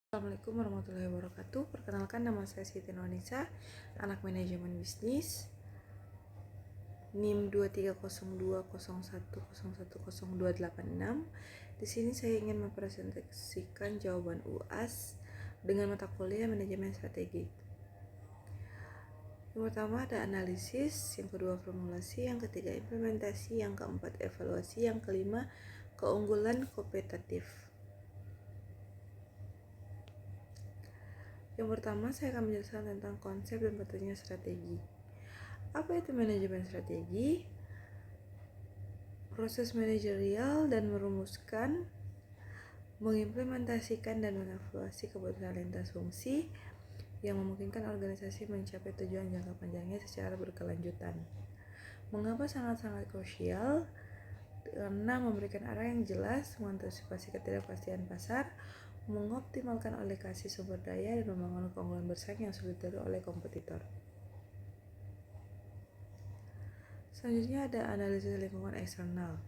Assalamualaikum warahmatullahi wabarakatuh. Perkenalkan, nama saya Siti Nurwanisa, anak manajemen bisnis, NIM 230201010286. Di sini saya ingin mempresentasikan jawaban UAS dengan mata kuliah manajemen strategi. Yang pertama ada analisis, yang kedua formulasi, yang ketiga implementasi, yang keempat evaluasi, yang kelima keunggulan kompetitif. Yang pertama, saya akan menjelaskan tentang konsep dan pentingnya strategi. Apa itu manajemen strategi? Proses manajerial dan merumuskan, mengimplementasikan dan mengevaluasi kebutuhan lintas fungsi yang memungkinkan organisasi mencapai tujuan jangka panjangnya secara berkelanjutan. Mengapa sangat-sangat krusial? Karena memberikan arah yang jelas, mengantisipasi ketidakpastian pasar, mengoptimalkan alokasi sumber daya, dan membangun keunggulan bersaing yang sulit ditiru oleh kompetitor. Selanjutnya ada analisis lingkungan eksternal.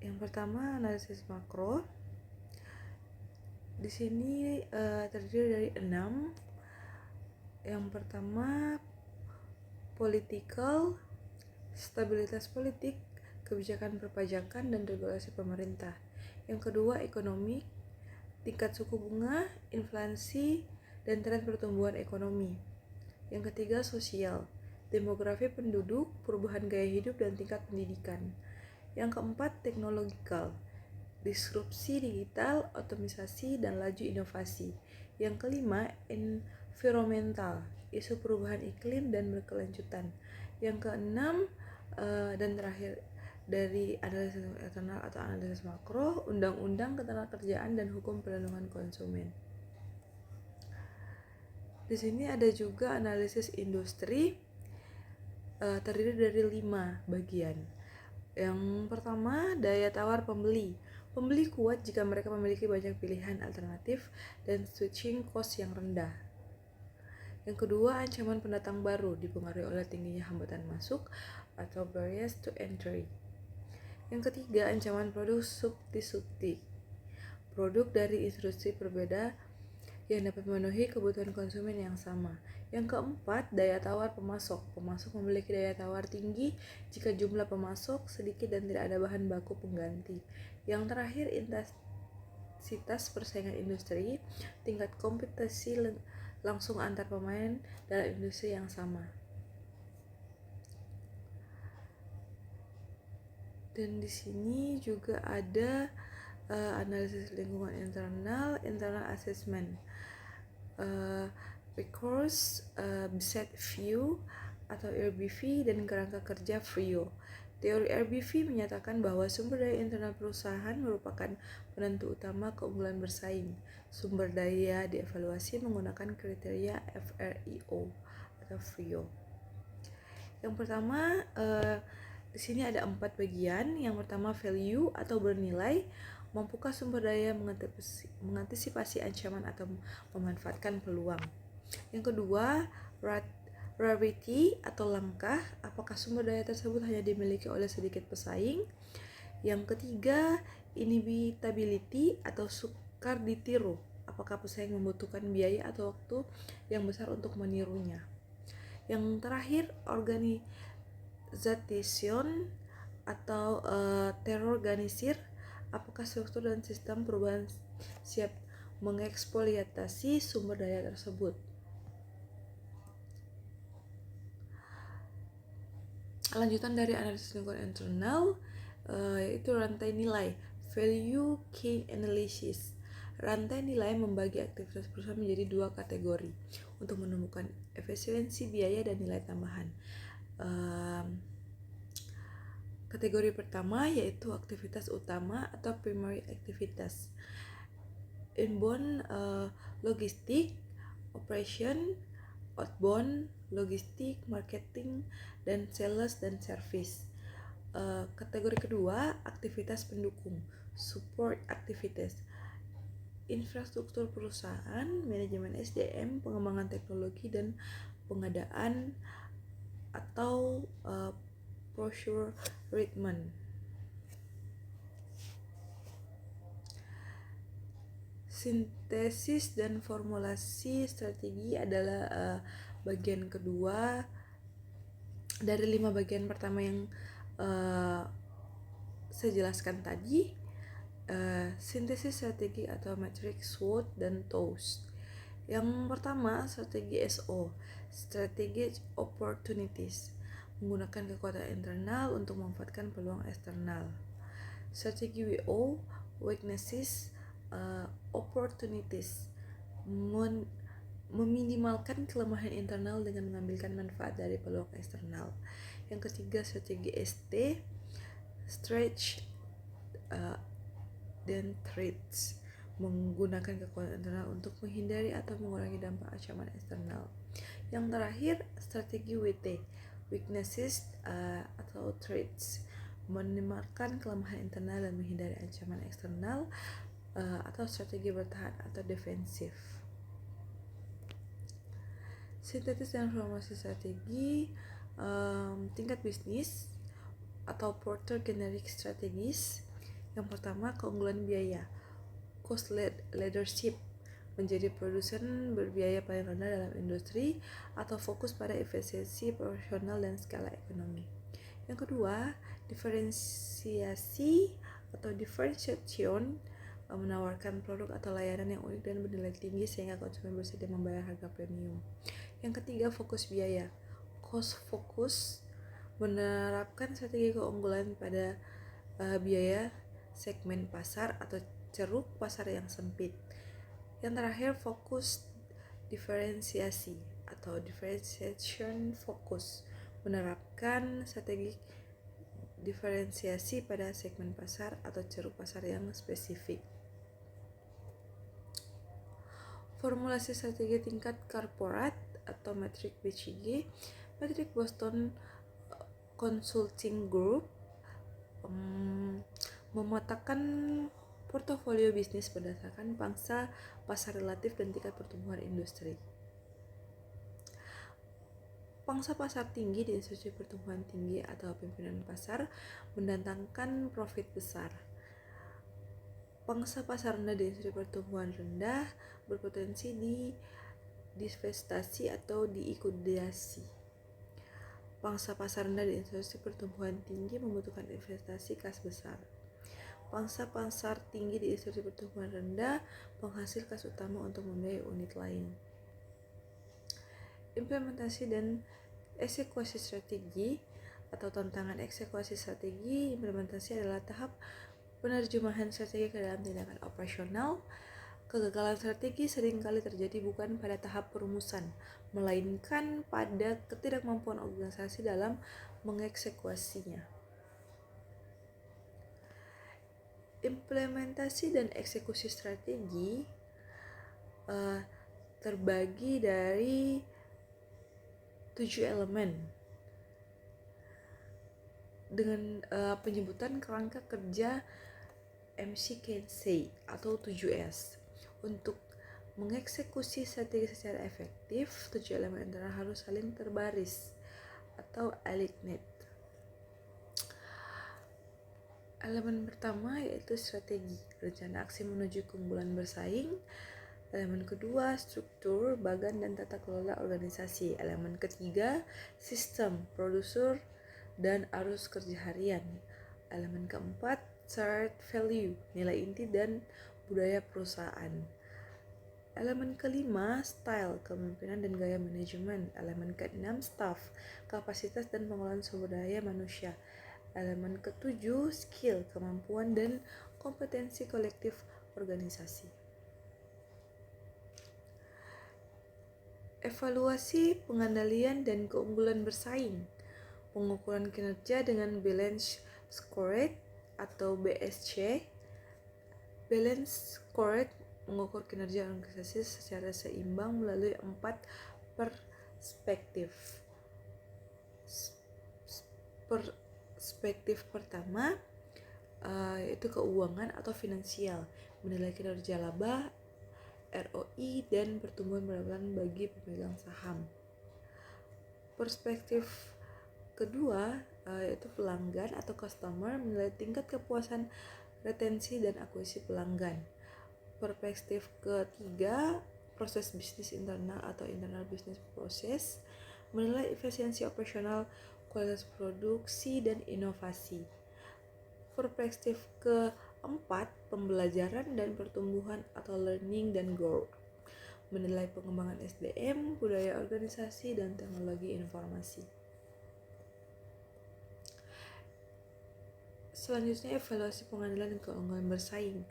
Yang pertama, analisis makro. Di sini terdiri dari 6. Yang pertama, political, stabilitas politik, kebijakan perpajakan dan regulasi pemerintah. Yang kedua, ekonomi, tingkat suku bunga, inflasi, dan tren pertumbuhan ekonomi. Yang ketiga, sosial, demografi penduduk, perubahan gaya hidup, dan tingkat pendidikan. Yang keempat, teknologikal, disrupsi digital, otomisasi, dan laju inovasi. Yang kelima, environmental, isu perubahan iklim dan berkelanjutan. Yang keenam dan terakhir dari analisis internal atau analisis makro, undang-undang ketenagakerjaan dan hukum perlindungan konsumen. Di sini ada juga analisis industri, terdiri dari 5 bagian. Yang pertama, daya tawar pembeli. Pembeli kuat jika mereka memiliki banyak pilihan alternatif dan switching cost yang rendah. Yang kedua, ancaman pendatang baru dipengaruhi oleh tingginya hambatan masuk atau barriers to entry. Yang ketiga, ancaman produk substitusi, produk dari industri berbeda yang dapat memenuhi kebutuhan konsumen yang sama. Yang keempat, daya tawar pemasok. Pemasok memiliki daya tawar tinggi jika jumlah pemasok sedikit dan tidak ada bahan baku pengganti. Yang terakhir, intensitas persaingan industri, tingkat kompetisi langsung antar pemain dalam industri yang sama. Dan di sini juga ada analisis lingkungan internal assessment, recourse, set view atau RBV, dan kerangka kerja FRIO. Teori RBV menyatakan bahwa sumber daya internal perusahaan merupakan penentu utama keunggulan bersaing. Sumber daya dievaluasi menggunakan kriteria FRIO atau FRIO. Yang pertama, di sini ada 4 bagian. Yang pertama, value atau bernilai. Mampukah sumber daya mengantisipasi ancaman atau memanfaatkan peluang? Yang kedua, rarity atau langkah. Apakah sumber daya tersebut hanya dimiliki oleh sedikit pesaing? Yang ketiga, inevitability atau sukar ditiru. Apakah pesaing membutuhkan biaya atau waktu yang besar untuk menirunya? Yang terakhir, organization atau terorganisir. Apakah struktur dan sistem perubahan siap mengeksploitasi sumber daya tersebut? Lanjutan dari analisis lingkungan internal yaitu rantai nilai, value chain analysis. Rantai nilai membagi aktivitas perusahaan menjadi 2 kategori untuk menemukan efisiensi biaya dan nilai tambahan. Kategori pertama yaitu aktivitas utama atau primary activities, inbound logistik, operation, outbound logistik, marketing, dan sales dan service. Kategori kedua, aktivitas pendukung, support activities, infrastruktur perusahaan, manajemen SDM, pengembangan teknologi, dan pengadaan atau procurement. Sintesis dan formulasi strategi adalah bagian kedua dari 5 bagian pertama yang saya jelaskan tadi. Sintesis strategi atau matrix SWOT dan TOWS. Yang pertama, strategi SO, Strategic Opportunities, menggunakan kekuatan internal untuk memanfaatkan peluang eksternal. Strategi WO, Weaknesses, Opportunities, meminimalkan kelemahan internal dengan mengambilkan manfaat dari peluang eksternal. Yang ketiga, strategi ST, Stretch dan Threats, menggunakan kekuatan internal untuk menghindari atau mengurangi dampak ancaman eksternal. Yang terakhir, strategi WT, Weaknesses atau Threats, meminimalkan kelemahan internal dan menghindari ancaman eksternal, atau strategi bertahan atau defensif. Sintetis dan formulasi strategi tingkat bisnis atau Porter Generic Strategies. Yang pertama, keunggulan biaya, cost leadership, menjadi produsen berbiaya paling rendah dalam industri atau fokus pada efisiensi profesional dan skala ekonomi. Yang kedua, diferensiasi atau differentiation, menawarkan produk atau layanan yang unik dan bernilai tinggi sehingga konsumen bersedia membayar harga premium. Yang ketiga, fokus biaya, cost focus, menerapkan strategi keunggulan pada biaya segmen pasar atau ceruk pasar yang sempit. Yang terakhir, fokus diferensiasi atau differentiation focus, menerapkan strategi diferensiasi pada segmen pasar atau ceruk pasar yang spesifik. Formulasi strategi tingkat korporat atau metrik BCG, metrik Boston Consulting Group, memetakan portofolio bisnis berdasarkan pangsa pasar relatif dan tingkat pertumbuhan industri. Pangsa pasar tinggi di institusi pertumbuhan tinggi atau pimpinan pasar mendatangkan profit besar. Pangsa pasar rendah di institusi pertumbuhan rendah berpotensi di divestasi atau diikuidasi. Pangsa pasar rendah di institusi pertumbuhan tinggi membutuhkan investasi kas besar. Pangsa pasar tinggi di institusi pertumbuhan rendah penghasil kas utama untuk membiayai unit lain. Implementasi dan eksekusi strategi atau tantangan eksekusi strategi. Implementasi adalah tahap penerjemahan strategi ke dalam tindakan operasional. Kegagalan strategi seringkali terjadi bukan pada tahap perumusan, melainkan pada ketidakmampuan organisasi dalam mengeksekusinya. Implementasi dan eksekusi strategi terbagi dari 7 elemen dengan penyebutan kerangka kerja McKinsey atau 7S. Untuk mengeksekusi strategi secara efektif, 7 elemen antara harus saling terbaris atau aligned. Elemen pertama yaitu strategi, rencana aksi menuju keunggulan bersaing. Elemen kedua, struktur, bagan dan tata kelola organisasi. Elemen ketiga, sistem, produser dan arus kerja harian. Elemen keempat, shared value, nilai inti dan budaya perusahaan. Elemen kelima, style, kepemimpinan dan gaya manajemen. Elemen keenam, staff, kapasitas dan pengelolaan sumber daya manusia. Elemen ketujuh, skill, kemampuan dan kompetensi kolektif organisasi. Evaluasi, pengandalian dan keunggulan bersaing. Pengukuran kinerja dengan balance scorecard atau BSC. Balance scorecard mengukur kinerja organisasi secara seimbang melalui 4 perspektif. Perspektif pertama yaitu keuangan atau finansial, menilai kinerja laba, ROI dan pertumbuhan pendapatan bagi pemegang saham. Perspektif kedua yaitu pelanggan atau customer, menilai tingkat kepuasan retensi dan akuisisi pelanggan. Perspektif ketiga, proses bisnis internal atau internal business process, menilai efisiensi operasional, kualitas produksi, dan inovasi. Perspektif keempat, pembelajaran dan pertumbuhan atau learning dan growth, menilai pengembangan SDM, budaya organisasi, dan teknologi informasi. Selanjutnya, evaluasi pengadilan dan keunggulan bersaing.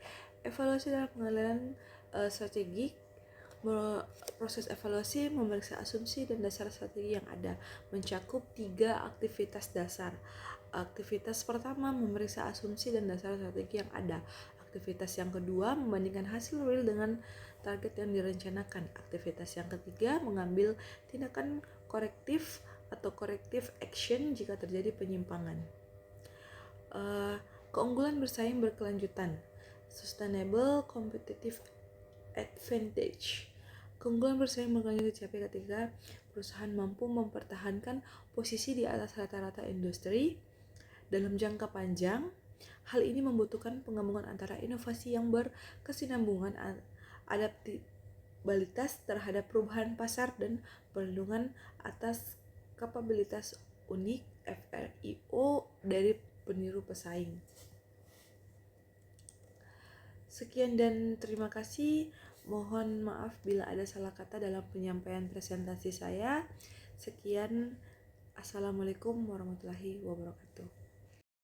Evaluasi dalam pengadilan strategik. Proses evaluasi memeriksa asumsi dan dasar strategi yang ada, mencakup 3 aktivitas dasar. Aktivitas pertama, memeriksa asumsi dan dasar strategi yang ada. Aktivitas yang kedua, membandingkan hasil real dengan target yang direncanakan. Aktivitas yang ketiga, mengambil tindakan korektif atau corrective action jika terjadi penyimpangan. Keunggulan bersaing berkelanjutan. Sustainable competitive advantage. Keunggulan bersaing berkelanjutan dicapai ketika perusahaan mampu mempertahankan posisi di atas rata-rata industri dalam jangka panjang. Hal ini membutuhkan penggabungan antara inovasi yang berkesinambungan, adaptabilitas terhadap perubahan pasar, dan perlindungan atas kapabilitas unik FRIO dari peniru pesaing. Sekian dan terima kasih. Mohon maaf bila ada salah kata dalam penyampaian presentasi saya. Sekian. Assalamualaikum warahmatullahi wabarakatuh.